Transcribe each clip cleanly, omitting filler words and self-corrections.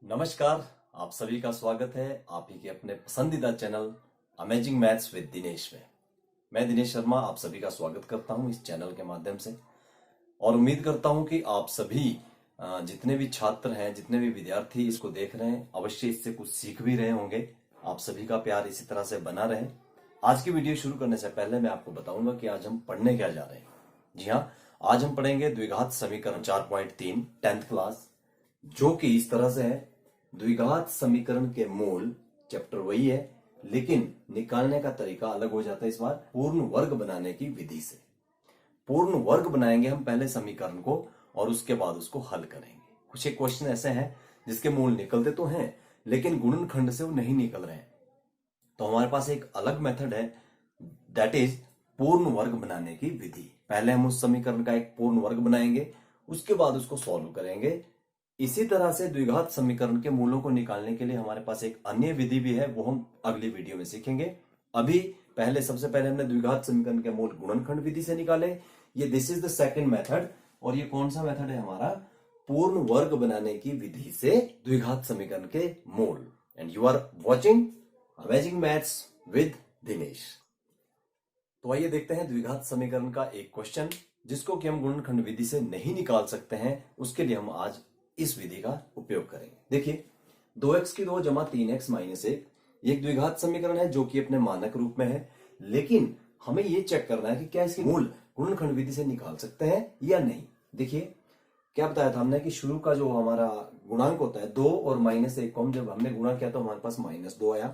नमस्कार, आप सभी का स्वागत है आप ही के अपने पसंदीदा channel amazing maths with Dinesh में। मैं दिनेश शर्मा आप सभी का स्वागत करता हूं इस चैनल के माध्यम से और उम्मीद करता हूं कि आप सभी जितने भी छात्र हैं, जितने भी विद्यार्थी इसको देख रहे हैं, अवश्य इससे कुछ सीख भी रहे होंगे। आप सभी का प्यार इसी तरह से बना रहे। आज की वीडियो शुरू करने से पहले मैं आपको बताऊंगा कि आज हम पढ़ने क्या जा रहे हैं। जी हाँ, आज हम पढ़ेंगे द्विघात समीकरण 4.3 10th क्लास, जो कि इस तरह से है। द्विघात समीकरण के मूल चैप्टर वही है, लेकिन निकालने का तरीका अलग हो जाता है। इस बार पूर्ण वर्ग बनाने की विधि से पूर्ण वर्ग बनाएंगे हम पहले समीकरण को और उसके बाद उसको हल करेंगे। कुछ एक क्वेश्चन ऐसे हैं जिसके मूल निकलते तो हैं लेकिन गुणनखंड से वो नहीं निकल रहे हैं, तो हमारे पास एक अलग मेथड है, दैट इज पूर्ण वर्ग बनाने की विधि। पहले हम उस समीकरण का एक पूर्ण वर्ग बनाएंगे, उसके बाद उसको सॉल्व करेंगे। इसी तरह से द्विघात समीकरण के मूलों को निकालने के लिए हमारे पास एक अन्य विधि भी है, वो हम अगली वीडियो में सीखेंगे। अभी सबसे पहले हमने द्विघात समीकरण के मूल गुणनखंड विधि से निकाले। ये this is the second method, और ये कौन सा मेथड है हमारा? पूर्ण वर्ग बनाने की विधि से द्विघात समीकरण के मूल। And you are watching amazing maths with Dinesh. तो आइए देखते हैं द्विघात समीकरण का एक क्वेश्चन जिसको कि हम गुणनखंड विधि से नहीं निकाल सकते हैं। उसके लिए हम आज इस विधि का उपयोग करेंगे। देखिए, 2x की 2 जमा 3x माइनस 1 ये एक द्विघात समीकरण है जो कि अपने मानक रूप में है, लेकिन हमें ये चेक करना है कि क्या इसके मूल गुणनखंड विधि से निकाल सकते हैं या नहीं। देखिए, क्या बताया था हमने कि शुरू का जो हमारा गुणांक होता है 2 और -1 को हम जब हमने गुणा किया तो हमारे पास -2 आया।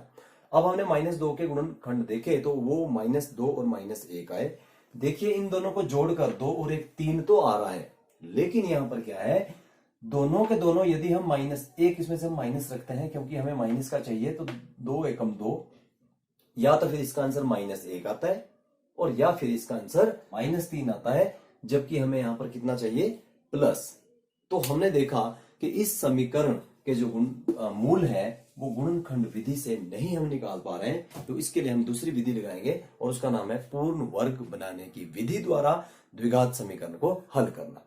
अब हमने -2 के गुणनखंड देखे तो वो -2 और -1 आए। देखिए, इन दोनों को जोड़कर 2 और 1 3 तो आ रहा है, लेकिन यहां पर क्या है, दोनों के दोनों यदि हम -1 इसमें से हम माइनस रखते हैं क्योंकि हमें माइनस का चाहिए, तो 2 एकम 2, या तो फिर इसका आंसर -1 आता है और या फिर इसका आंसर -3 आता है, जबकि हमें यहां पर कितना चाहिए? प्लस। तो हमने देखा कि इस समीकरण के जो मूल है वो गुणनखंड विधि से नहीं हम निकाल पा रहे हैं, तो इसके लिए हम दूसरी विधि लगाएंगे और उसका नाम है पूर्ण वर्ग बनाने की विधि द्वारा द्विघात समीकरण को हल करना।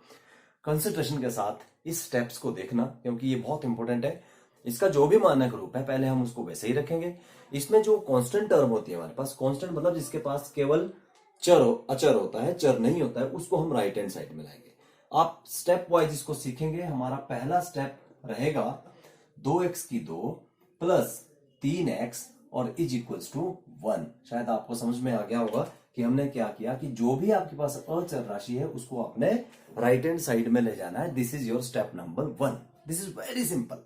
कंसंट्रेशन के साथ इस स्टेप्स को देखना, क्योंकि ये बहुत इंपॉर्टेंट है। इसका जो भी मानक रूप है पहले हम उसको वैसे ही रखेंगे। इसमें जो कांस्टेंट टर्म होती है हमारे पास, कांस्टेंट मतलब जिसके पास केवल अचर होता है, चर नहीं होता है, उसको हम राइट हैंड साइड में लाएंगे। आप स्टेप वाइज इसको सीखेंगे। हमारा पहला स्टेप रहेगा 2x की 2 प्लस 3x और इज इक्वल्स टू 1। शायद आपको समझ में आ गया होगा कि हमने क्या किया कि जो भी आपके पास अचर राशि है उसको आपने राइट हैंड साइड में ले जाना है। This is your step number 1। This is very simple.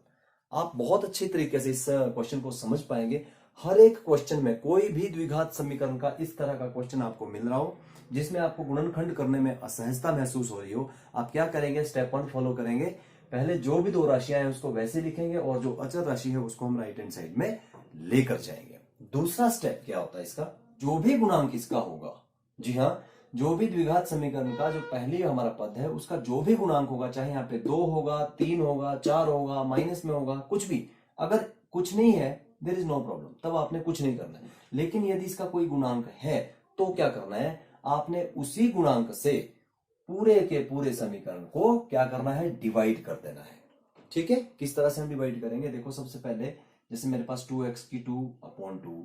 आप बहुत अच्छी तरीके से इस क्वेश्चन को समझ पाएंगे। हर एक क्वेश्चन में, कोई भी द्विघात समीकरण का इस तरह का क्वेश्चन आपको मिल रहा हो जिसमें आपको गुणनखंड करने में असहजता महसूस हो रही हो, आप क्या करेंगे? स्टेप 1 फॉलो करेंगे। पहले जो भी दो राशियां हैं उसको वैसे लिखेंगे और जो अचर राशि है उसको हम राइट हैंड साइड में लेकर जाएंगे। दूसरा स्टेप क्या होता है इसका? जो भी गुणांक इसका होगा, जी हाँ, जो भी द्विघात समीकरण का जो पहली हमारा पद है उसका जो भी गुणांक होगा, चाहे यहाँ पे 2 होगा, 3 होगा, 4 होगा, माइनस में होगा, कुछ भी, अगर कुछ नहीं है देयर इज नो प्रॉब्लम, तब आपने कुछ नहीं करना है। लेकिन यदि इसका कोई गुणांक है तो क्या करना है? आपने उसी गुणांक से पूरे के पूरे समीकरण को क्या करना है? डिवाइड कर देना है। ठीक है, किस तरह से हम डिवाइड करेंगे? देखो, सबसे पहले जैसे मेरे पास 2x की 2/2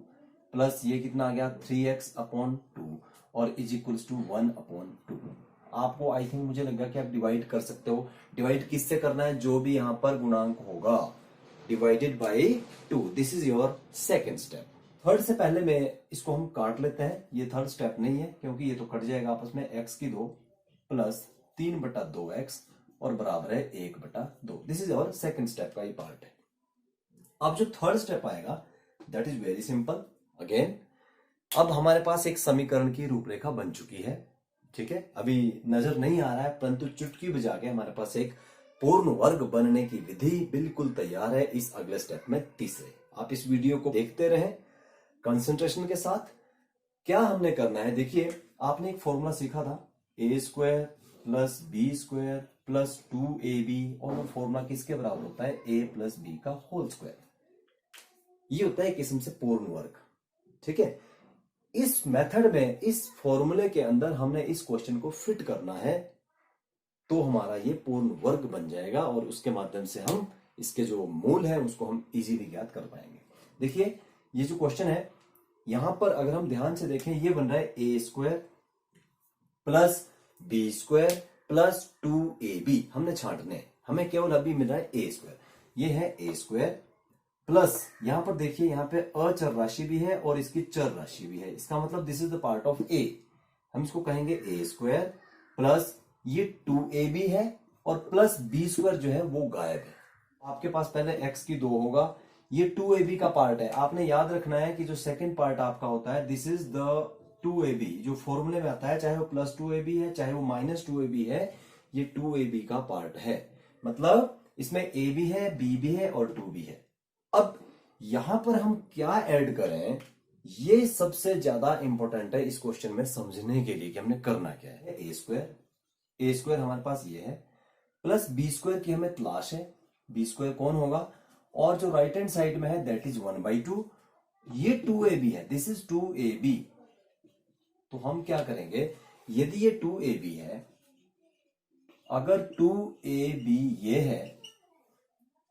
प्लस ये कितना आ गया 3x/2 और इज इक्वल्स टू 1/2। आपको आई थिंक मुझे लगा कि आप डिवाइड कर सकते हो। डिवाइड किससे करना है? जो भी यहां पर गुणांक होगा, divided by 2। This is your second step. Third से पहले में इसको हम काट लेते हैं। ये थर्ड स्टेप नहीं है क्योंकि ये तो कट जाएगा आपस में। x की 2 प्लस 3/2x और बराबर है 1/2। This is your second step का ही पार्ट है। अब जो थर्ड स्टेप आएगा that is very simple. Again, अब हमारे पास एक समीकरण की रूपरेखा बन चुकी है। ठीक है, अभी नजर नहीं आ रहा है, परंतु चुटकी बजा के हमारे पास एक पूर्ण वर्ग बनने की विधि बिल्कुल तैयार है इस अगले स्टेप में, तीसरे। आप इस वीडियो को देखते रहें कंसंट्रेशन के साथ। क्या हमने करना है? देखिए, आपने एक फॉर्मूला सीखा था, a² plus b² plus 2ab, और वो फॉर्मूला किसके बराबर होता है? a प्लस b का होल स्क्वायर। ये होता है किस्म से पूर्ण वर्ग। ठीक है, इस मेथड में, इस फॉर्मूले के अंदर हमने इस क्वेश्चन को फिट करना है, तो हमारा ये पूर्ण वर्ग बन जाएगा और उसके माध्यम से हम इसके जो मूल है उसको हम इजीली ज्ञात कर पाएंगे। देखिए ये जो क्वेश्चन है यहां पर अगर हम ध्यान से देखें ये बन रहा है A square plus B square plus 2ab हमने छांटने हैं, हमें केवल अभी मिल रहा है ए स्क्वायर। ये है ए स्क्वायर प्लस यहां पर देखिए यहां पे अचर राशि भी है और इसकी चर राशि भी है, इसका मतलब this is the part of A, हम इसको कहेंगे ए स्क्वायर प्लस ये 2ab है और प्लस बी स्क्वायर जो है वो गायब है। आपके पास पहले x की 2 होगा, ये 2ab का पार्ट है। आपने याद रखना है कि जो सेकंड पार्ट आपका होता है दिस इज द 2ab, जो फॉर्मूले में आता है चाहे वो प्लस 2ab है चाहे वो माइनस 2ab है, ये 2ab का पार्ट है। मतलब इसमें a भी है b भी है और 2 भी है। अब यहां पर हम क्या ऐड करें ये सबसे ज्यादा इंपॉर्टेंट है इस क्वेश्चन में समझने के लिए कि हमने करना क्या है। ए स्क्वायर हमारे पास ये है प्लस बी स्क्वायर की हमें तलाश है, बी स्क्वायर कौन होगा, और जो राइट हैंड साइड में है दैट इज 1/2, ये 2ab है, दिस इज 2ab। तो हम क्या करेंगे, यदि ये 2ab है, अगर 2ab ये है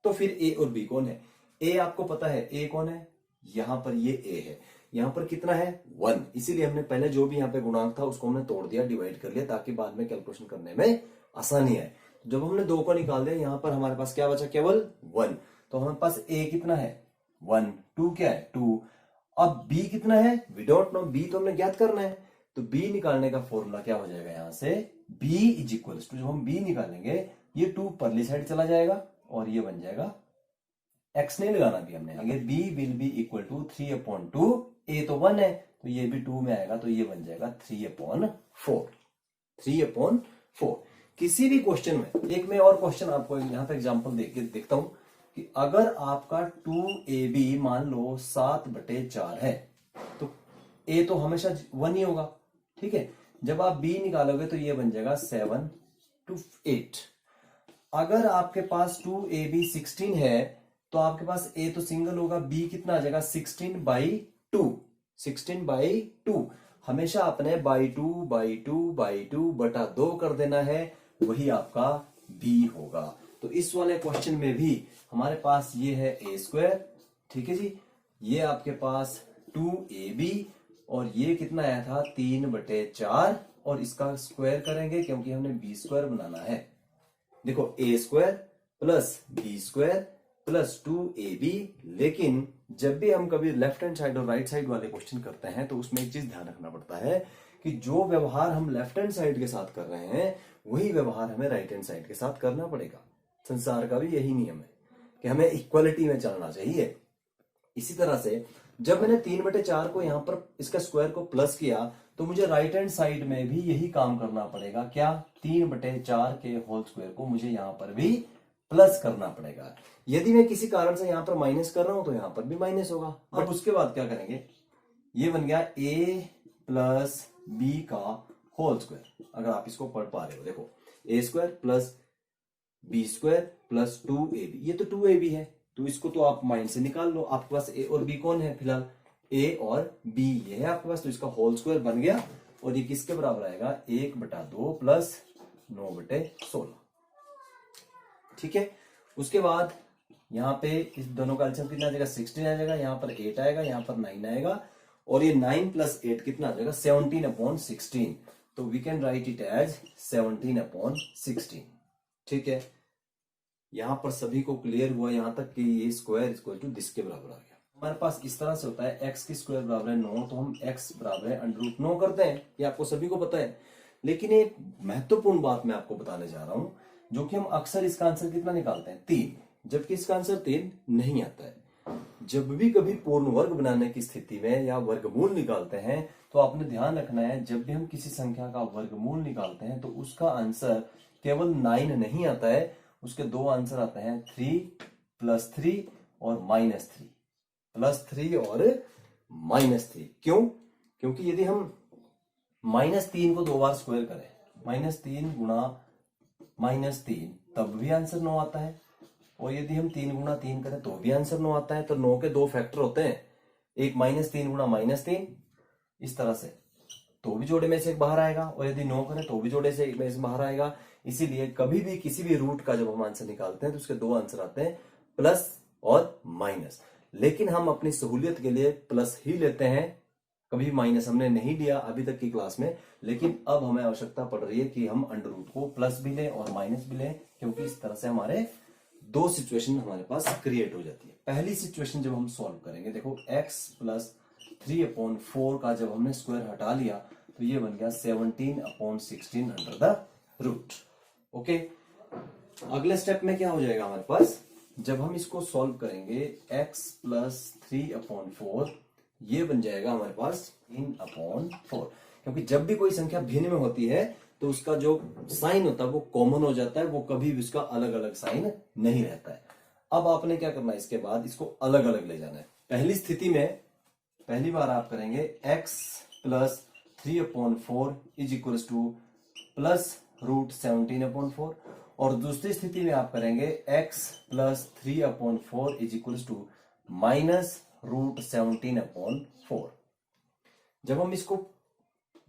तो फिर a और b कौन है। a आपको पता है a कौन है, यहां पर ये a है, यहां पर कितना है 1, इसीलिए हमने पहले जो भी यहां पे गुणांक था उसको हमने तोड़ दिया, डिवाइड कर लिया ताकि बाद में कैलकुलेशन करने में आसानी आए। जब हमने 2 को निकाल दिया यहां पर हमारे पास क्या बचा, केवल 1, तो हमारे पास a कितना है 1, 2 क्या है 2, अब b कितना है वी डोंट नो, b तो हमने ज्ञात करना है, तो b निकालने का फॉर्मूला क्या हो जाएगा, यहां से b इज इक्वल्स टू, जब हम b निकालेंगे ये 2 परली साइड चला जाएगा और ये बन जाएगा, x नहीं लगाना भी हमने, अगर b will be equal to 3/2, a तो 1 है तो ये भी 2 में आएगा तो ये बन जाएगा 3/4। किसी भी क्वेश्चन में, एक मैं और क्वेश्चन आपको यहां पे एग्जांपल देके देखता हूं कि अगर आपका 2ab मान लो 7/4 है तो a तो हमेशा 1 ही होगा, ठीक है। जब आप b निकालोगे तो ये बन जाएगा 7/8। अगर आपके पास 2ab 16 है तो आपके पास a तो सिंगल होगा, b कितना आ जाएगा 16/2। हमेशा अपने बाई टू बटा 2 कर देना है, वही आपका b होगा। तो इस वाले क्वेश्चन में भी हमारे पास ये है a स्क्वायर, ठीक है जी, ये आपके पास 2ab और ये कितना आया था 3/4 और इसका स्क्वायर करेंगे क्योंकि हमने b स्क्वायर बनाना है। देखो a square plus b square plus 2ab, लेकिन जब भी हम कभी लेफ्ट हैंड साइड और राइट साइड वाले क्वेश्चन करते हैं तो उसमें एक चीज ध्यान रखना पड़ता है कि जो व्यवहार हम लेफ्ट हैंड साइड के साथ कर रहे हैं वही व्यवहार हमें राइट हैंड साइड के साथ करना पड़ेगा। संसार का भी यही नियम है कि हमें इक्वलिटी में चलना चाहिए। इसी तरह से जब मैंने 3/4 को यहां पर इसका स्क्वायर को प्लस किया तो मुझे राइट हैंड साइड में भी यही काम करना पड़ेगा, क्या 3/4 के होल स्क्वायर को मुझे यहां पर भी प्लस करना पड़ेगा। यदि मैं किसी कारण से यहां पर माइनस कर रहा हूं तो यहां पर भी माइनस होगा। अब उसके बाद क्या करेंगे, ये बन गया a प्लस b का होल स्क्वायर। अगर आप इसको पढ़ पा रहे हो, देखो a square plus b square plus 2ab, ये तो 2ab है तो इसको तो आप माइंड से निकाल लो। आपके पास a और b कौन है, फिलहाल a और b ये है आपके पास, तो इसका होल स्क्वायर बन गया और ये किसके बराबर आएगा 1/2 प्लस 9/16, ठीक है। उसके बाद यहाँ पे इस दोनों का एलसीएम कितना आ जाएगा 16 आ जाएगा, यहाँ पर 8 आएगा, यहाँ पर 9 आएगा और ये 9 प्लस 8 कितना आ जाएगा 17/16, तो we can write it as 17/16, ठीक है। यहां पर सभी को क्लियर हुआ यहां तक कि ये स्क्वायर इक्वल टू दिस के बराबर आ गया। हमारे पास इस तरह से होता है x की स्क्वायर बराबर है 9 तो हम x बराबर है √9 करते हैं, ये आपको सभी को पता है। लेकिन एक महत्वपूर्ण बात मैं आपको बताने जा रहा हूं जो कि हम अक्सर इसका आंसर कितना निकालते हैं 3, जबकि इसका आंसर 3 नहीं आता है। जब भी कभी पूर्ण वर्ग बनाने की स्थिति में या वर्गमूल निकालते हैं तो आपने ध्यान रखना है जब भी हम किसी संख्या का वर्गमूल निकालते हैं तो उसका आंसर केवल 9 नहीं आता है, उसके दो आंसर आते हैं 3 + 3 और -3, +3 और -3। क्यों? क्योंकि यदि हम -3 को 2 बार स्क्वायर करें, -3 गुणा -3 तब भी आंसर 9 आता है, और यदि हम 3 गुणा 3 करें तो भी आंसर 9 आता है। तो 9 के 2 फैक्टर होते हैं, एक -3 गुणा -3, इस तरह से तो भी जोड़े में से एक बाहर आएगा, और यदि 9 करें तो भी जोड़े में से बाहर आएगा। इसीलिए कभी भी किसी भी रूट का जब हम आंसर निकालते हैं तो उसके 2 आंसर आते हैं, प्लस और माइनस, लेकिन हम अपनी सहूलियत के लिए प्लस ही लेते हैं, कभी माइनस हमने नहीं लिया अभी तक की क्लास में। लेकिन अब हमें आवश्यकता पड़ रही है कि हम अंडर रूट को प्लस भी लें और माइनस भी लें, क्योंकि इस तरह से हमारे दो सिचुएशन हमारे पास क्रिएट हो जाती है। पहली सिचुएशन जब हम सॉल्व करेंगे, देखो x प्लस 3/4 का जब हमने स्क्वायर हटा लिया तो ये बन गया 17/16 अंडर द रूट। ओके, अगले स्टेप में क्या हो जाएगा हमारे पास, जब हम इसको सॉल्व करेंगे x प्लस 3/4 ये बन जाएगा हमारे पास 3/4, क्योंकि जब भी कोई संख्या भिन्न में होती है तो उसका जो साइन होता है वो कॉमन हो जाता है, वो कभी भी उसका अलग अलग साइन नहीं रहता है। अब आपने क्या करना है, इसके बाद इसको अलग अलग ले जाना है। पहली स्थिति में पहली बार आप करेंगे x plus 3/4 is equal to plus root 17/4, और दूसरी स्थिति में आप करेंगे x plus 3/4 is equal to minus root 17/4। जब हम इसको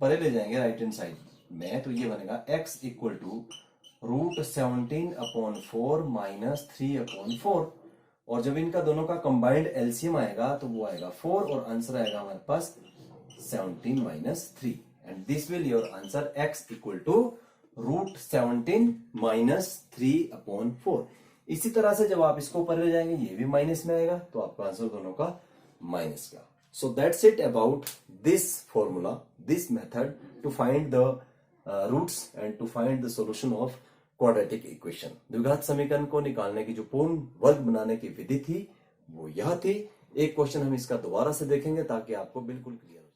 परे ले जाएंगे राइट हैंड साइड में तो ये बनेगा x equal to root 17/4 minus 3/4, और जब इनका दोनों का कंबाइंड एलसीएम आएगा तो वो आएगा 4 और आंसर आएगा हमारे पास 17 minus 3, and this will your answer x equal to root 17 minus 3/4। इसी तरह से जब आप इसको ऊपर ले जाएंगे ये भी माइनस में आएगा, तो आपका आंसर दोनों का माइनस का। So that's it about this formula, this method to find the roots and to find the solution of quadratic equation. द्विघात समीकरण को निकालने की जो पूर्ण वर्ग बनाने की विधि थी वो यह थी। एक क्वेश्चन हम इसका दोबारा से देखेंगे ताकि आपको बिल्कुल क्लियर हो जाए।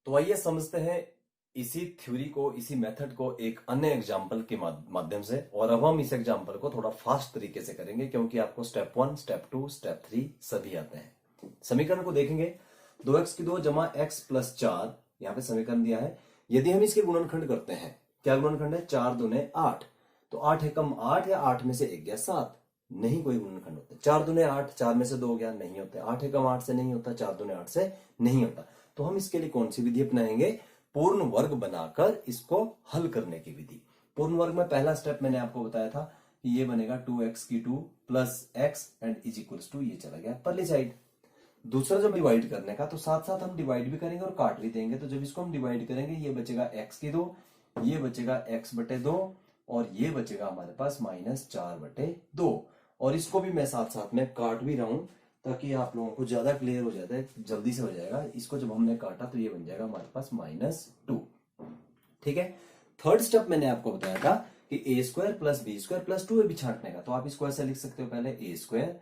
तो आइए समझते हैं इसी थ्योरी को, इसी मेथड को एक अन्य एग्जाम्पल के माध्यम से। और अब हम इस एग्जाम्पल को थोड़ा फास्ट तरीके से करेंगे, क्योंकि आपको स्टेप 1, स्टेप 2, स्टेप 3 सभी आते हैं। समीकरण को देखेंगे, 2x की 2 जमा x प्लस 4, यहाँ पे समीकरण दिया है। यदि हम इसके गुणनखंड करते हैं, क्या गुणनखंड है, 4 दूने 8, तो 8 एकम 8 या 8 में से 1 गया 7, नहीं कोई गुणनखंड होता। 4 दूने 8, 4 में से 2 गया, नहीं होते। 8 एकम 8 से नहीं होता, 4 दूने 8 से नहीं होता। तो हम इसके लिए कौन सी विधि अपनाएंगे, पूर्ण वर्ग बनाकर इसको हल करने की विधि। पूर्ण वर्ग में पहला स्टेप मैंने आपको बताया था कि ये बनेगा 2x की 2 plus x and is equals to, ये चला गया परली साइड। दूसरा जब डिवाइड करने का तो साथ साथ हम डिवाइड भी करेंगे और काट भी देंगे। तो जब इसको हम डिवाइड करेंगे ये बचेगा x की 2, ये बचेगा x/2, और ये बचेगा हमारे पास -4/2। और इसको भी मैं साथ साथ में काट भी रहा हूं ताकि आप लोगों को ज्यादा क्लियर हो जाता है, जल्दी से हो जाएगा। इसको जब हमने काटा तो ये बन जाएगा हमारे पास -2। ठीक है। थर्ड स्टेप मैंने आपको बताया था कि a² plus b² plus 2ab छांटने का। तो आप इसको ऐसे लिख सकते हो, पहले a²,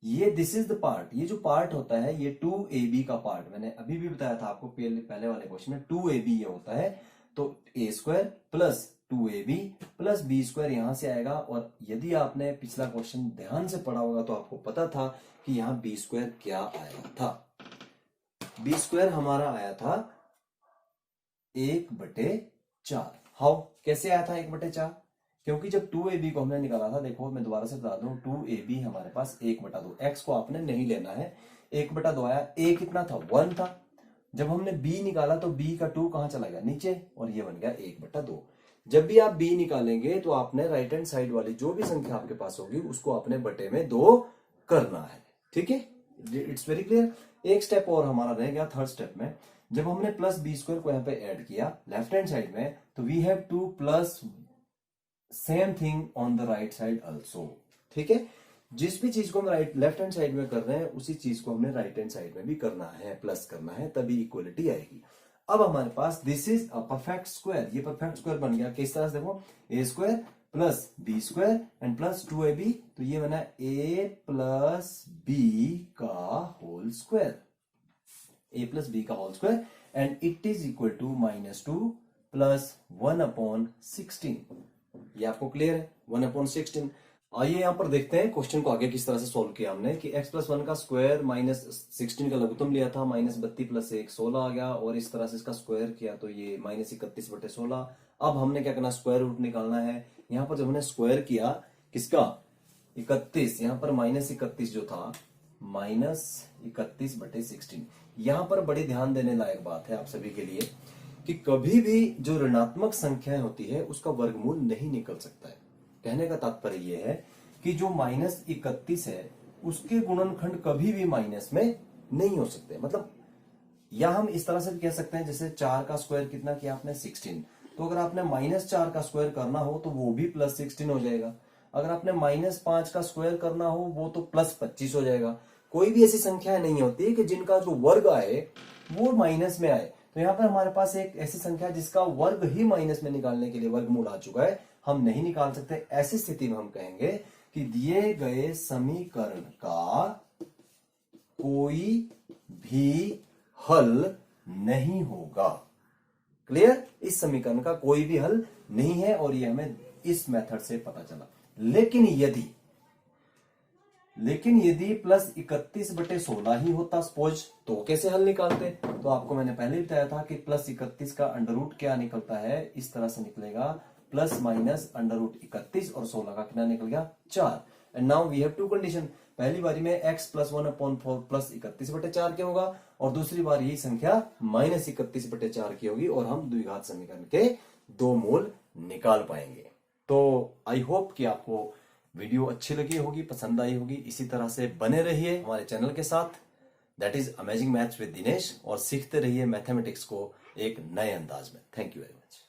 ये दिस इज द पार्ट, ये जो पार्ट होता है ये 2ab का पार्ट, मैंने अभी भी बताया था आपको पहले वाले क्वेश्चन में 2ab ये होता है। तो a² plus 2ab plus b² यहां से आएगा। और यदि आपने पिछला क्वेश्चन ध्यान से पढ़ा होगा तो आपको पता था कि यहां b² क्या आया था। b² हमारा आया था 1/4। हाउ, कैसे आया था 1/4? क्योंकि जब 2ab को हमने निकाला था, देखो मैं दोबारा से बता दूं, 2ab हमारे पास 1/2, x को आपने नहीं लेना है, 1/2 आया। a कितना था, 1 था। जब हमने b निकाला तो b का 2 कहां चला गया, नीचे, और ये बन गया 1/2। जब भी आप b निकालेंगे तो आपने राइट हैंड साइड वाली जो भी संख्या आपके पास होगी उसको आपने बटे में 2 करना है। ठीक है, इट्स वेरी क्लियर। एक स्टेप और हमारा रह गया थर्ड स्टेप में, जब हमने प्लस b² को यहाँ पे ऐड किया लेफ्ट हैंड साइड में, तो we have to plus same thing on the right side also. ठीक है, जिस भी चीज को हम लेफ्ट हैंड साइड में कर रहे हैं उसी चीज को हमने राइट हैंड साइड में भी करना है, प्लस करना है, तभी इक्वलिटी आएगी। अब हमारे पास this is a perfect square, ये परफेक्ट स्क्वायर बन गया। किस तरह से, देखो a² plus b² and plus 2ab, तो ये बना a प्लस b का whole square, a plus b का whole square, and it is equal to -2 plus 1/16। ये आपको क्लियर है, 1/16। आइए यहां पर देखते हैं क्वेश्चन को आगे किस तरह से सॉल्व किया हमने, कि x प्लस 1 का स्क्वायर -16 का लघुत्तम लिया था, -32 प्लस 1 16 आ गया, और इस तरह से इसका स्क्वायर किया तो ये -31/16। अब हमने क्या करना, स्क्वायर रूट निकालना है। यहाँ पर जब हमने स्क्वायर किया किसका, 31, यहाँ पर -31 जो था, -31/16। यहाँ पर बड़ी ध्यान देने लायक बात है आप सभी के लिए कि कभी भी जो ऋणात्मक संख्या होती है उसका वर्गमूल नहीं निकल सकता है। कहने का तात्पर्य यह है कि जो -31 है उसके गुणनखंड कभी भी माइनस में नहीं हो सकते। मतलब या हम इस तरह से भी कह सकते हैं, जैसे 4 का स्क्वायर कितना किया आपने 16, तो अगर आपने -4 का स्क्वायर करना हो तो वो भी +16 हो जाएगा। अगर आपने -5 का स्क्वायर करना हो वो तो +25 हो जाएगा। कोई भी ऐसी संख्या नहीं होती कि जिनका जो वर्ग आए वो माइनस में आए। तो यहाँ पर हमारे पास एक ऐसी संख्या जिसका वर्ग ही माइनस में निकालने के लिए वर्गमूल आ चुका है, हम नहीं निकाल सकते। ऐसी स्थिति में हम कहेंगे कि दिए गए समीकरण का कोई भी हल नहीं होगा। क्लियर? इस समीकरण का कोई भी हल नहीं है और ये हमें इस मेथड से पता चला। लेकिन यदि +31/16 ही होता सपोज, तो कैसे हल निकालते? तो आपको मैंने पहले बताया था कि +31 का अंडर क्या निकलता है, इस तरह से निकलेगा, ±√31 और 16 का कितना निकल गया 4। And now we have to condition. पहली बारी में x +1/4 +31/4 क्या होगा, और दूसरी बार यही संख्या -31/4 की होगी और हम द्विघात समीकरण के दो मूल निकाल पाएंगे। तो आई होप कि आपको वीडियो अच्छी लगी होगी, पसंद आई होगी। इसी तरह से बने रहिए हमारे चैनल के साथ, that is amazing maths with Dinesh, और सीखते रहिए मैथमेटिक्स को एक नए अंदाज में। Thank you very much.